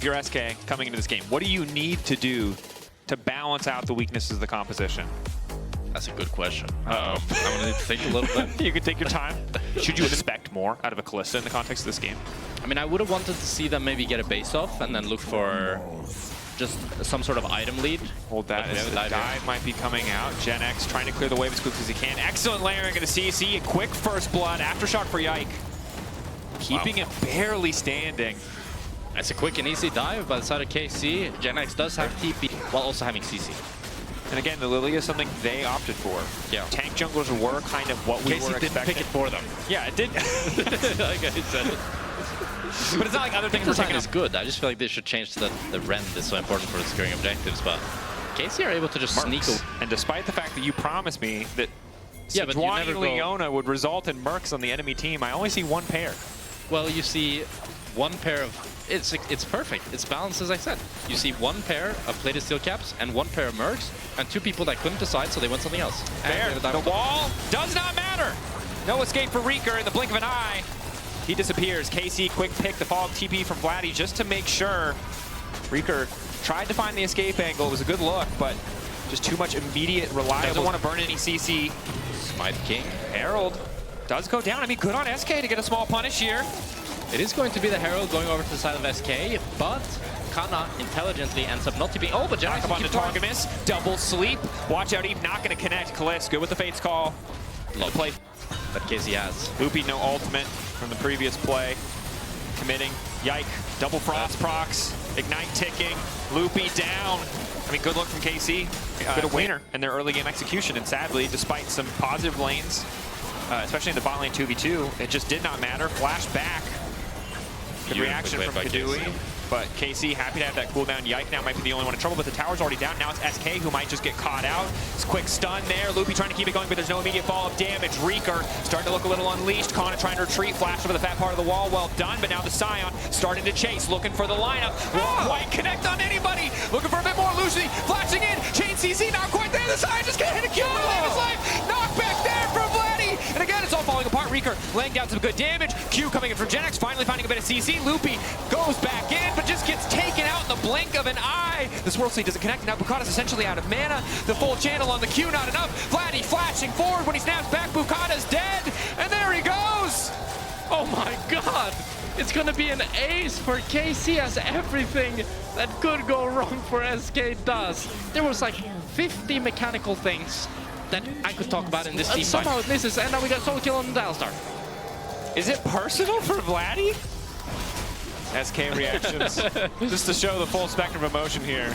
Your SK coming into this game, what do you need to do to balance out the weaknesses of the composition? That's a good question. I'm gonna need to think a little bit. You can take your time. Should you expect more out of a Kalista in the context of this game? I mean, I would have wanted to see them maybe get a base off and then look for just some sort of item lead. Hold that as the dive might be coming out. Gen X trying to clear the wave as quickly as he can. Excellent layering into CC. A quick first blood. Aftershock for Yike. Keeping it barely standing. It's a quick and easy dive by the side of KC. Gen X does have TP while also having CC. And again, the Lily is something they opted for. Yeah. Tank junglers were kind of what we were expecting. didn't pick it for them. Yeah, it did. Like I said. But it's not like other things The were design taking is good. I just feel like they should change to the rend is so important for securing objectives. But KC are able to just sneak away. And despite the fact that you promised me that but you never Leona would result in Mercs on the enemy team, I only see one pair. Well, you see one pair of... It's perfect. It's balanced, as I said. You see one pair of plated steel caps and one pair of mercs, and two people that couldn't decide, so they went something else. There, the wall does not matter. No escape for Reeker in the blink of an eye. He disappears. KC, quick pick, the follow-up TP from Vladdy just to make sure. Reeker tried to find the escape angle. It was a good look, but just too much immediate, reliable. Doesn't want to burn any CC. Smite King. Herald does go down. I mean, good on SK to get a small punish here. It is going to be the Herald going over to the side of SK, but Kana intelligently ends up not TPing. Oh, but Jack up on the target miss. Double sleep. Watch out, Eve not going to connect. Kalist, good with the Fate's Call. Low play that KC has. Loopy, no ultimate from the previous play. Committing. Yike, double frost procs. Ignite ticking. Loopy down. I mean, good look from KC. Good a winner in their early game execution, and sadly, despite some positive lanes, especially in the bot lane 2v2, it just did not matter. Flash back. Good reaction from Kadui, but KC happy to have that cooldown. Yike now might be the only one in trouble, but the tower's already down. Now it's SK who might just get caught out. It's quick stun there. Loopy trying to keep it going, but there's no immediate follow-up damage. Reeker starting to look a little unleashed. Kana trying to retreat, flash over the fat part of the wall. Well done, but now the Scion starting to chase, looking for the lineup. Won't quite connect on anybody. Looking for a bit more. Lucy flashing in. Chain CC not quite there. The Scion just can't hit a kill to save his life. Knockback there from Vladdy. And again, it's all falling apart. Reeker laying down some good damage. Q coming in from Gen X, finally finding a bit of CC. Loopy goes back in, but just gets taken out in the blink of an eye. The Swirl Sleeve doesn't connect. Now Bukata's essentially out of mana. The full channel on the Q, not enough. Vladdy flashing forward. When he snaps back, Bukata's dead. And there he goes. Oh my god. It's going to be an ace for KC, as everything that could go wrong for SK does. There was like 50 mechanical things that I could talk about in this team. Somehow it misses, and now we got solo kill on the Dialstar. Is it personal for Vladdy? SK reactions. Just to show the full spectrum of emotion here.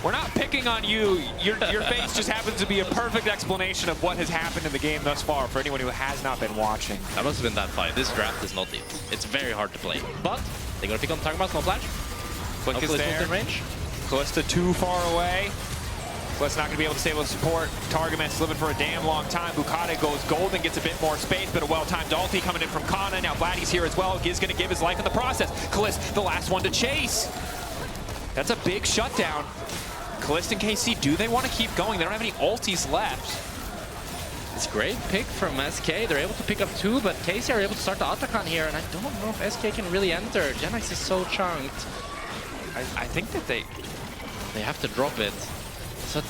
We're not picking on you. Your face just happens to be a perfect explanation of what has happened in the game thus far for anyone who has not been watching. That must have been that fight. This draft is not it. It's very hard to play. But they're going to pick on the target mouse, no flash. Blink is there. In range. Kalista too far away. Kalista not going to be able to stay able to support. Targamas living for a damn long time. Bukata goes golden, gets a bit more space, but a well-timed ulti coming in from Kana. Now Vladdy's here as well. Giz going to give his life in the process. Kalista, the last one to chase. That's a big shutdown. Kalista and KC, do they want to keep going? They don't have any ultis left. It's a great pick from SK. They're able to pick up two, but KC are able to start the Atakan here, and I don't know if SK can really enter. Gen X is so chunked. I think that they have to drop it. So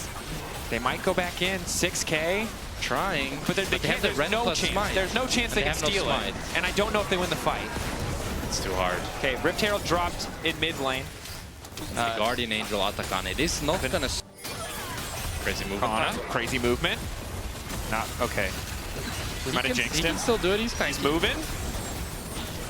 they might go back in. 6K. Trying. But they can't, there's no chance. Smite. There's no chance they can steal it. And I don't know if they win the fight. It's too hard. Okay, Rift Herald dropped in mid lane. The Guardian Angel Atakan. It is not gonna... Crazy movement. Crazy movement. Not okay. We might have jinxed him. He can still do it. He's moving.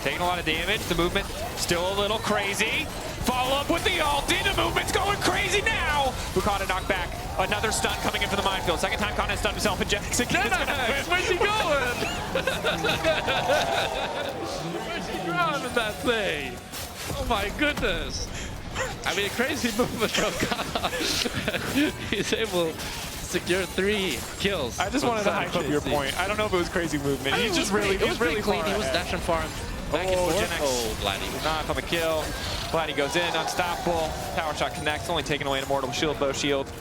Taking a lot of damage. The movement still a little crazy. Follow up with the ulti. The movement's going crazy now. Bukata knocked back. Another stun coming in for the minefield. Second time Kana stunned himself in Jackson. Where's he going? Where's he driving that thing? Oh my goodness. I mean, a crazy movement from Kana. He's able to secure 3 kills. I just wanted to hype up your point. I don't know if it was crazy movement. He's just really, it was really clean. He was dash and farm. Back and forth. Gen X. Oh, Vladdy. Knock on the kill. Vladdy goes in, unstoppable. Power shot connects, only taking away an immortal shield, bow shield.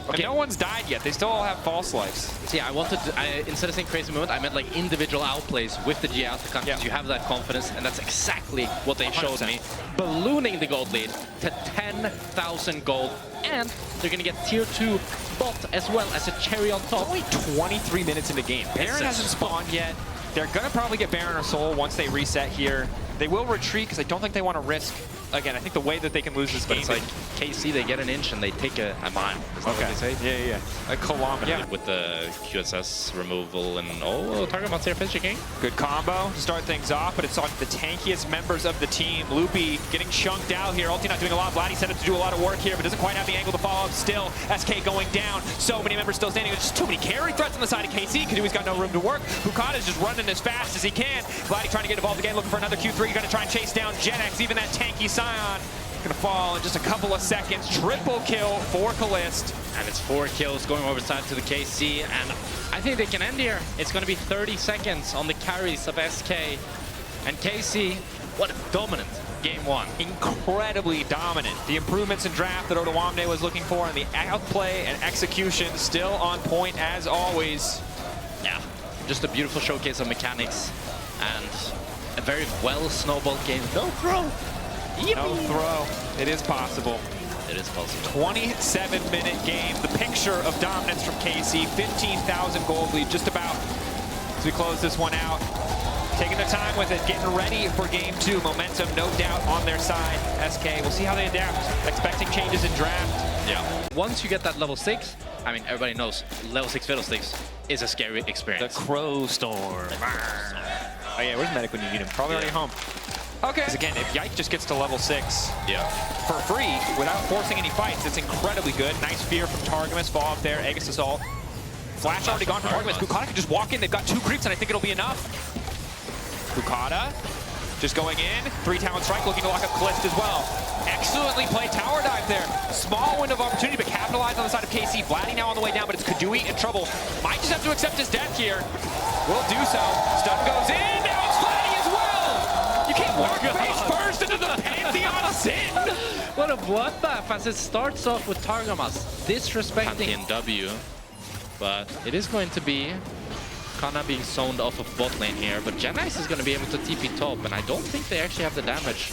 Okay. And no one's died yet. They still all have false lives. See, I wanted to, instead of saying crazy movement, I meant like individual outplays with the G out because you have that confidence, and that's exactly what they 100%. Showed me. Ballooning the gold lead to 10,000 gold, and they're going to get tier 2 bot as well as a cherry on top. Only 23 minutes in the game. Baron hasn't spawned yet. They're going to probably get Baron or Soul once they reset here. They will retreat because I don't think they want to risk. Again, I think the way that they can lose this game is like KC, they get an inch and they take a mile. Is that what they say? Yeah. A kilometer. Yeah. With the QSS removal and target mods here finishing. Good combo to start things off, but it's on the tankiest members of the team. Loopy getting chunked out here. Ulti not doing a lot. Vladdy set up to do a lot of work here, but doesn't quite have the angle to follow up still. SK going down. So many members still standing. There's just too many carry threats on the side of KC. Kadui's got no room to work. Bukata's just running as fast as he can. Vladdy trying to get involved again, looking for another Q3. Going to try and chase down Genex. Even that tanky Scion gonna fall in just a couple of seconds. Triple kill for Kalist. And it's 4 kills going over side to the KC, and I think they can end here. It's gonna be 30 seconds on the carries of SK. And KC, what a dominant game 1. Incredibly dominant. The improvements in draft that Odawamne was looking for, and the outplay and execution still on point as always. Yeah, just a beautiful showcase of mechanics, and a very well snowball game. No throw. No throw. It is possible. It is possible. 27-minute game. The picture of dominance from KC. 15,000 gold lead just about as we close this one out. Taking their time with it, getting ready for game 2. Momentum, no doubt, on their side. SK, we'll see how they adapt. Expecting changes in draft. Yeah. Once you get that level 6, I mean, everybody knows level 6 Fiddlesticks is a scary experience. The Crow Storm. Oh yeah, where's Medic when you need him? Probably already home. Okay. Because again, if Yike just gets to level 6 for free without forcing any fights, it's incredibly good. Nice fear from Targamas. Fall up there. Aegis Assault. Flash already gone for Targamas. Bukata can just walk in. They've got 2 creeps, and I think it'll be enough. Bukata just going in. 3 Talon Strike looking to lock up Kalist as well. Excellently played tower dive there. Small window of opportunity, but capitalized on the side of KC. Vladdy now on the way down, but it's Kadui in trouble. Might just have to accept his death here. Will do so. Stun goes in. Now it's Vladdy as well. You can't walk face first into the Pantheon of Sin. What a bloodbath as it starts off with Targamas disrespecting Pantheon W. But it is going to be Kana being zoned off of bot lane here, but Genex is going to be able to TP top, and I don't think they actually have the damage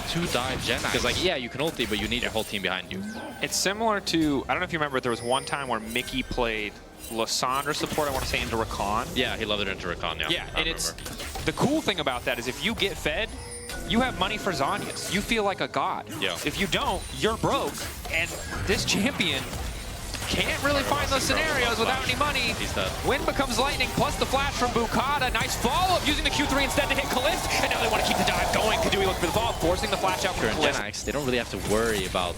to dive Genex. Because, like, yeah, you can ulti, but you need your whole team behind you. It's similar to, I don't know if you remember, there was one time where Mickey played Lysandra support, I want to say, into Rakan. Yeah, he loved it into Rakan, yeah. Yeah, and it's, the cool thing about that is if you get fed, you have money for Zhonya's. You feel like a god. Yeah. If you don't, you're broke, and this champion can't really find those scenarios without any money. He's dead. Wind becomes lightning, plus the flash from Bukata. Nice follow-up using the Q3 instead to hit Kalist. And now they want to keep the dive going. Kadui looking for the follow-up, forcing the flash out from Kalist. Genex, they don't really have to worry about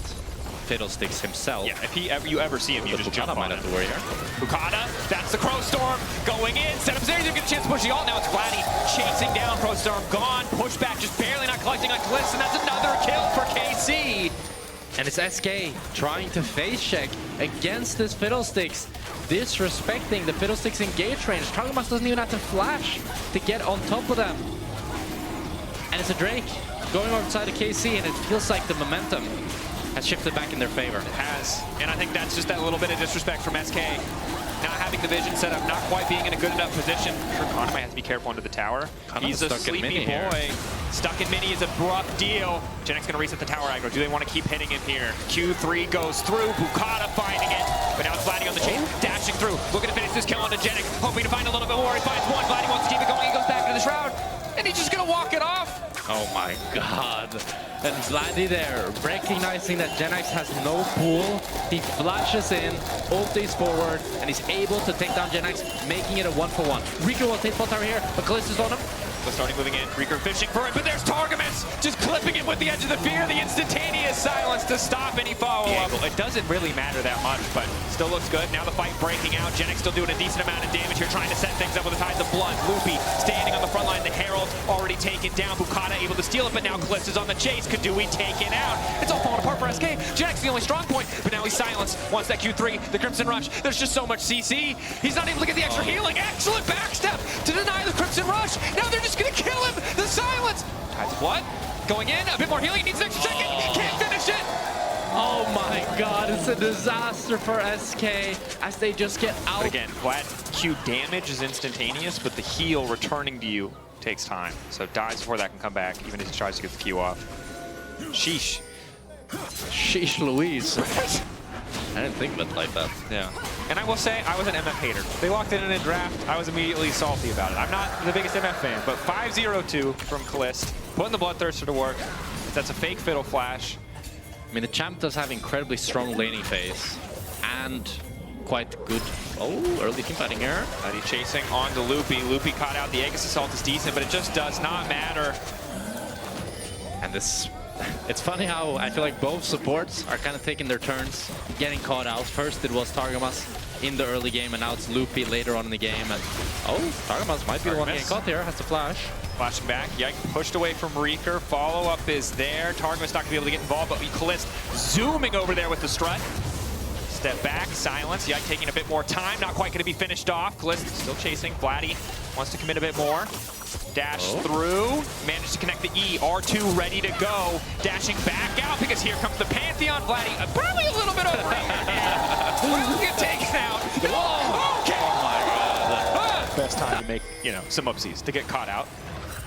Fiddlesticks himself. Yeah, if you ever see him, you just jump on might him. have to worry here. Bukata, that's the Crow Storm going in. Set up there, he's gonna get a chance to push the ult. Now it's Vladdy chasing down. Crow Storm gone. Pushback just barely not collecting on Kalist, and that's another kill for KC. And it's SK trying to face check against this Fiddlesticks, disrespecting the Fiddlesticks engage range. Targamas doesn't even have to flash to get on top of them. And it's a Drake going over the side of KC, and it feels like the momentum has shifted back in their favor. It has, and I think that's just that little bit of disrespect from SK. Not having the vision set up, not quite being in a good enough position. Kana might have to be careful under the tower. He's a sleepy boy. Stuck in mini is a rough deal. Genex gonna reset the tower aggro. Do they want to keep hitting him here? Q3 goes through. Bukata finding it, but now it's Vladdy on the chase, dashing through, looking to finish this kill onto Genex, hoping to find a little bit more. He finds one. Vladdy wants to keep it going. He goes back to the shroud, and he's just gonna walk it off. Oh my god. And Vladdy there, recognizing that Genex has no pool. He flashes in, ultis forward, and he's able to take down Genex, making it a 1-for-1. Riku will take bot tower here, but Kalist is on him. So starting moving in, Riku fishing for it, but there's Targamas just clipping it with the edge of the fear, the instantaneous silence to stop any follow-up. It doesn't really matter that much, but still looks good. Now the fight breaking out. Genex still doing a decent amount of damage here, trying to set things up with the Tides of Blood. Loopy standing on the front line. The Herald already taken down. Bukata able to steal it, but now Kalist is on the chase. Kadui taken out. It's all falling apart for SK. Genex the only strong point, but now he's silenced. Wants that Q3, the Crimson Rush. There's just so much CC. He's not able to get the extra healing. Excellent backstep to deny the Crimson Rush. Now they're just gonna kill him. The silence. Tides of Blood going in. A bit more healing. Needs an extra second. Can't finish it. Oh my god, it's a disaster for SK as they just get out. But again, flat Q damage is instantaneous, but the heal returning to you takes time. So dies before that can come back, even if he tries to get the Q off. Sheesh. Sheesh Louise. I didn't think of it like that. Yeah. And I will say, I was an MF hater. They walked in a draft, I was immediately salty about it. I'm not the biggest MF fan, but 5-0-2 from Callist, putting the Bloodthirster to work. That's a fake Fiddle Flash. I mean, the champ does have incredibly strong laning phase and quite good. Oh, early team fighting here. He's chasing on to Loopy. Loopy caught out. The Aegis Assault is decent, but it just does not matter. And this, it's funny how I feel like both supports are kind of taking their turns, getting caught out. First it was Targamas in the early game, and now it's Loopy later on in the game. And oh, Targamas might be the one getting caught here. Has to flash. Flashing back, Yike pushed away from Reeker. Follow-up is there. Targamas not going to be able to get involved, but Callist zooming over there with the strut. Step back, silence. Yike taking a bit more time, not quite going to be finished off. Callist still chasing. Vladdy wants to commit a bit more. Dash through, managed to connect the E. R2 ready to go. Dashing back out because here comes the Pantheon. Vladdy, probably a little bit over will get taken out. Oh, okay. Oh my god. Best time to make, you know, some upsies to get caught out.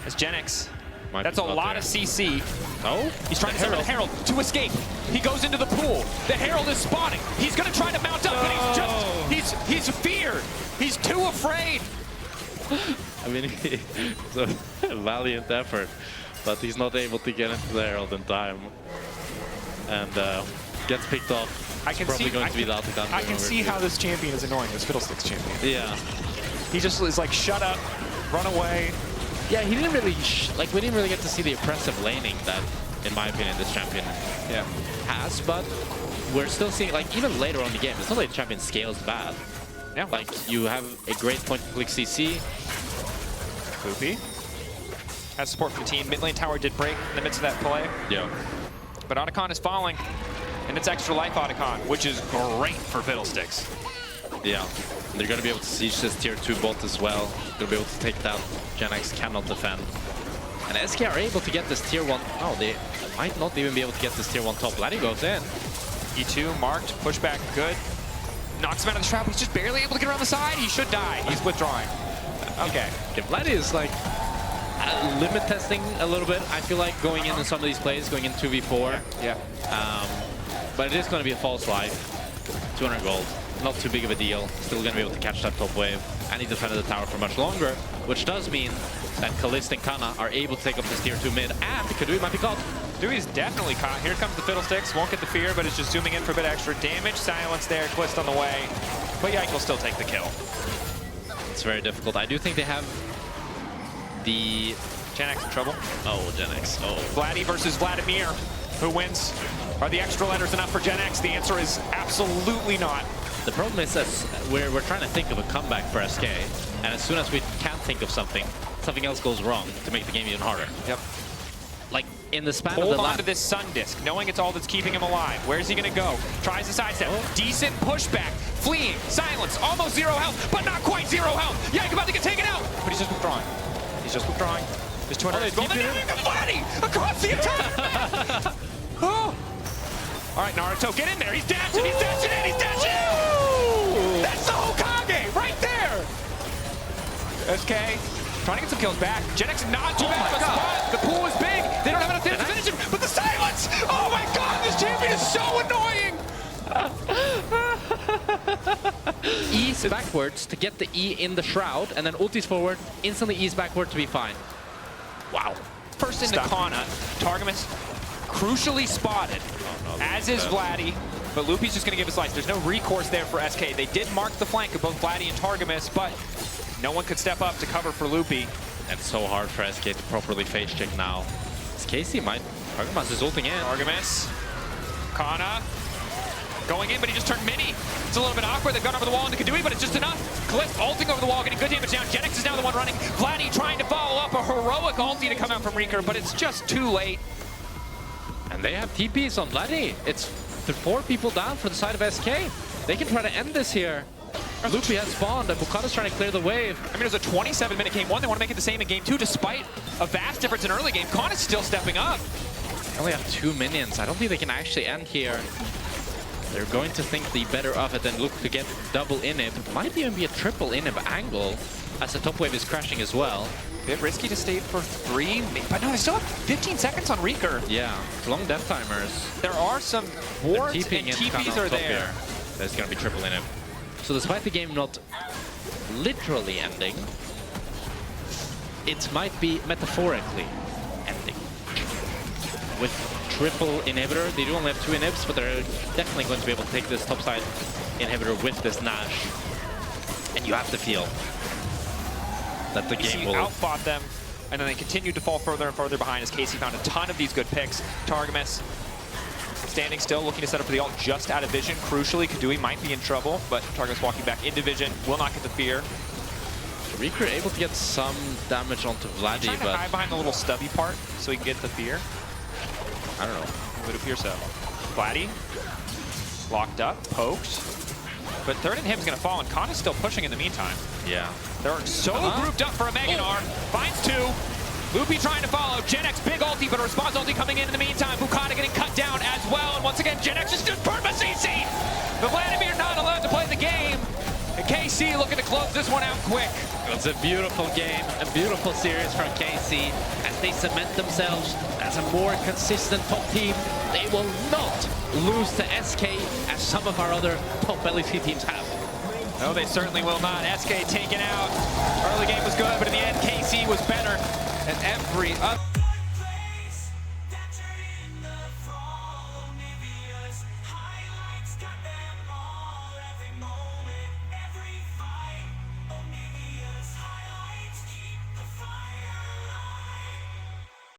As Genix, that's a lot of CC. Oh, he's trying to summon the Herald to escape. He goes into the pool. The Herald is spawning. He's going to try to mount up, but he's feared. He's too afraid. I mean, it's a valiant effort, but he's not able to get into the Herald in time. And gets picked off. I can probably see, going to be the outcome. I can see how this champion is annoying, this Fiddlesticks champion. Yeah. He just is like, shut up, run away. Yeah, he didn't really, we didn't really get to see the oppressive laning that, in my opinion, this champion has, but we're still seeing, like, even later on in the game, it's not like the champion scales bad. Yeah. Like, you have a great point-and-click CC. Loopy has support from team. Mid lane tower did break in the midst of that play. Yeah. But Otacon is falling, and it's extra life Otacon, which is great for Fiddlesticks. Yeah. They're going to be able to siege this tier 2 bot as well. They'll be able to take that. Genix cannot defend. And SK are able to get this tier 1. Oh, they might not even be able to get this tier 1 top. Vladdy goes in. E2 marked, pushback good. Knocks him out of the trap. He's just barely able to get around the side. He should die. He's withdrawing. Okay. Vladdy is like limit testing a little bit. I feel like going in some of these plays, going in 2v4. Yeah. But it is going to be a false life. 200 gold. Not too big of a deal. Still going to be able to catch that top wave. And he defended the tower for much longer, which does mean that Callist and Kana are able to take up this tier 2 mid, and Kadui might be caught. Kadui's definitely caught. Here comes the Fiddlesticks. Won't get the fear, but it's just zooming in for a bit extra damage. Silence there. Callist on the way. But Yike will still take the kill. It's very difficult. I do think they have the... Genix in trouble. Oh, Genix. Oh. Vladdy versus Vladimir. Who wins? Are the extra letters enough for Genix? The answer is absolutely not. The problem is that we're trying to think of a comeback for SK, and as soon as we can't think of something, something else goes wrong to make the game even harder. Yep. Like, in the span of Hold the on to this Sun Disc, knowing it's all that's keeping him alive. Where's he going to go? Tries to sidestep. Decent pushback. Fleeing. Silence. Almost 0 health, but not quite 0 health. Yike about to get taken out. But he's just withdrawing. He's just withdrawing. There's 200 gold. And now you got Vladdy across the entire map. Oh. All right, Naruto, get in there. He's dashing. He's dashing in. He's dashing in. That's the Hokage right there. SK trying to get some kills back. Genix not too bad of a spot. The pool is big. They don't have enough damage to finish him. But the silence. Oh my god, this champion is so annoying. Ease backwards to get the E in the shroud, and then ultis forward, instantly ease backward to be fine. Wow. First into Kana. Targamas crucially spotted, as is Vladdy. But Loopy's just going to give his life. There's no recourse there for SK. They did mark the flank of both Vladdy and Targamas, but no one could step up to cover for Loopy. It's so hard for SK to properly face check now. Casey might... Targamas is ulting in. Targamas. Kana. Going in, but he just turned mini. It's a little bit awkward. They've gone over the wall into Kadui, but it's just enough. Callist ulting over the wall, getting good damage down. Genix is now the one running. Vladdy trying to follow up a heroic ulti to come out from Reeker, but it's just too late. And they have TPs on Vladdy. It's 4 people down for the side of SK. They can try to end this here. Loopy has spawned, and Bukata's trying to clear the wave. I mean, it was a 27-minute game 1. They want to make it the same in game 2, despite a vast difference in early game. Kana's still stepping up. They only have 2 minions. I don't think they can actually end here. They're going to think the better of it and look to get double inhib. Might even be a triple inhib angle as the top wave is crashing as well. Bit risky to stay for 3, but no, they still have 15 seconds on Reeker. Yeah, long death timers. There are some wards and TPing TPs are there. Here. There's going to be triple inhib. So despite the game not literally ending, it might be metaphorically ending. With triple inhibitor, they do only have 2 inhibs, but they're definitely going to be able to take this topside inhibitor with this Nash. And you have to feel that the game will outfought them, and then they continued to fall further and further behind as KC found a ton of these good picks. Targamas standing still, looking to set up for the ult, just out of vision. Crucially, Kadui might be in trouble, but Targamas walking back into vision, will not get the fear. Reeker able to get some damage onto Vladdy, trying to hide behind the little stubby part so he can get the fear. I don't know. It would appear so. Vladdy, locked up, poked. But third and him's going to fall, and Khan is still pushing in the meantime. Yeah. They're so grouped up for a Meganar. Finds 2. Loopy trying to follow. Gen X big ulti, but a response ulti coming in the meantime. Bukata getting cut down as well. And once again, Gen X just purpose CC. But Vladimir not allowed to play the game. And KC looking to close this one out quick. It's a beautiful game, a beautiful series from KC as they cement themselves as a more consistent top team. They will not lose to SK as some of our other top LEC teams have. No, they certainly will not. SK taken out. Early game was good, but in the end, KC was better. And every